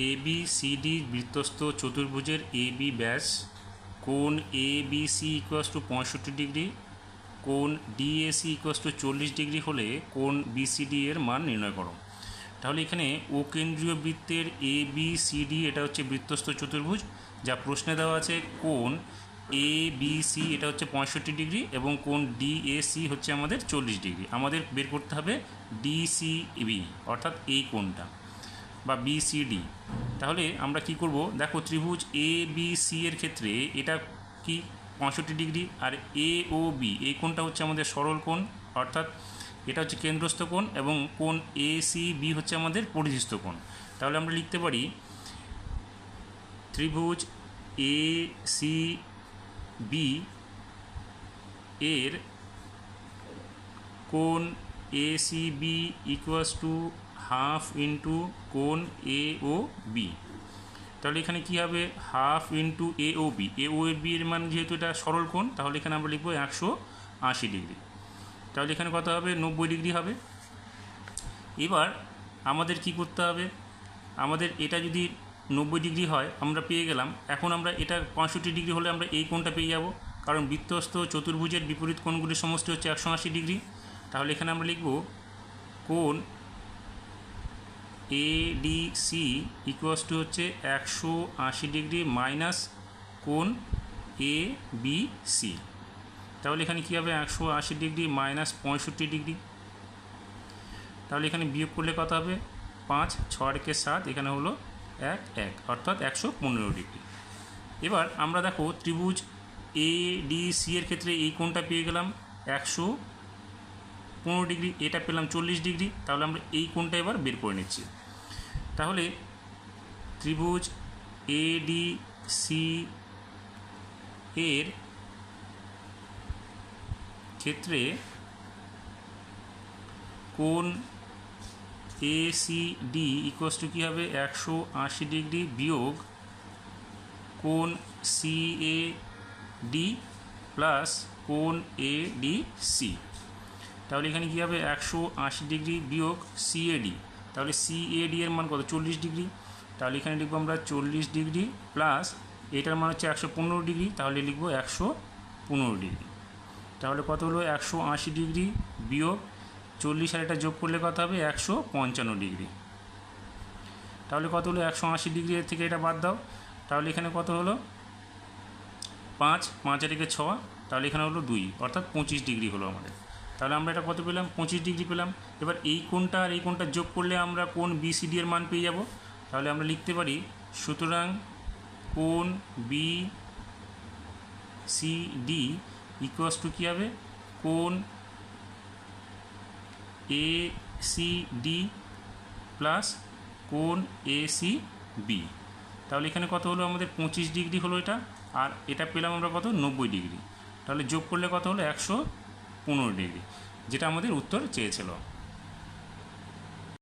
এ B C D বৃত্তস্থ চতুর্ভুজের A B ব্যাস কোণ A B C equals to 65 degree, কোণ ডিএসি ইকুয়াস টু 40 ডিগ্রি হলে কোণ বিসিডি এর মান নির্ণয় করো। তাহলে এখানে ও কেন্দ্রীয় বৃত্তের এ বি সি ডি এটা হচ্ছে বৃত্তস্থ চতুর্ভুজ, যা প্রশ্নে দেওয়া আছে কোণ এ বি সি এটা হচ্ছে 65 ডিগ্রি এবং কোণ ডিএসি হচ্ছে আমাদের 40 ডিগ্রি। আমাদের বের করতে হবে ডিসিবি অর্থাৎ এই কোণটা বা বিসিডি। তাহলে আমরা কি করব, দেখো ত্রিভুজ এ বি সি এর ক্ষেত্রে এটা কি 65 ডিগ্রি, আর এ ও বি এই কোণটা হচ্ছে আমাদের সরল কোণ অর্থাৎ এটা হচ্ছে কেন্দ্রস্থ কোণ, এবং কোণ এ সি বি হচ্ছে আমাদের পরিধিস্থ কোণ। তাহলে আমরা লিখতে পারি ত্রিভুজ এ সি বি এর কোণ A C B equals to half into কোণ এ ও বি। তাহলে এখানে কী হবে, half into A O B, A O B এর মান যেহেতু এটা সরল কোণ তাহলে এখানে আমরা লিখবো 180 ডিগ্রি। তাহলে এখানে কত হবে, 90 ডিগ্রি হবে। এবার আমাদের কি করতে হবে, আমাদের এটা যদি 90 ডিগ্রি হয় আমরা পেয়ে গেলাম। এখন আমরা এটা 65 ডিগ্রি হলে আমরা এই কোণটা পেয়ে যাব, কারণ বৃত্তস্থ চতুর্ভুজের বিপরীত কোণগুলির সমষ্টি হচ্ছে 180 ডিগ্রি। তাহলে এখানে আমরা লিখব কোণ এডিসি ইকুয়াস টু হচ্ছে 180 ডিগ্রি মাইনাস কোণ এ বি সি। তাহলে এখানে কী হবে, 180 ডিগ্রি মাইনাস 65 ডিগ্রি। তাহলে এখানে বিয়োগ করলে কত হবে, 5 6 রেখে 7, এখানে হলো 1 1 অর্থাৎ 115 ডিগ্রি। এবার আমরা দেখো ত্রিভুজ এ ডি সি এর ক্ষেত্রে এই কোণটা পেয়ে গেলাম 115 ডিগ্রি, এটা পেলাম 40 ডিগ্রি। তাহলে আমরা এই কোণটা এবার বের করে নিচ্ছি। তাহলে ত্রিভুজ এ ডি সি এর ক্ষেত্রে কোণ A C D equals to কী হবে, 180 ডিগ্রি বিয়োগ কোণ সি এ ডি প্লাস কোণ এ ডি সি। তাহলে এখানে কী হবে, 180 ডিগ্রি বিয়োগ সি এ ডি। তাহলে সি এ ডি এর মান কত, 40 ডিগ্রি। তাহলে এখানে লিখবো আমরা 40 ডিগ্রি প্লাস এটার মান হচ্ছে 115 ডিগ্রি, তাহলে লিখবো 115 ডিগ্রি। তাহলে কত হলো, 180 ডিগ্রি বিয়োগ 40 আর এটা যোগ করলে কত হবে, 155 ডিগ্রি। তাহলে কত হলো, 180 ডিগ্রি এর থেকে এটা বাদ দাও। তাহলে এখানে কত হলো, 5 5 আর একে 6, তাহলে এখানে হলো 2 অর্থাৎ 25 ডিগ্রি হলো আমাদের। তাহলে আমরা এটা কত পেলাম, 25 ডিগ্রি পেলাম। এবার এই কোণটা আর এই কোণটা যোগ করলে আমরা কোণ বিসিডি এর মান পেয়ে যাব। তাহলে আমরা লিখতে পারি সুতরাং কোণ B C D equals to কী হবে, কোণ এ সি ডি প্লাস কোণ এ সি বি। তাহলে এখানে কত হলো আমাদের, 25 ডিগ্রি হলো এটা, আর এটা পেলাম আমরা কত, 90 ডিগ্রি। তাহলে যোগ করলে কত হলো, 115 ডিগ্রি, যেটা আমাদের উত্তর চেয়েছিল।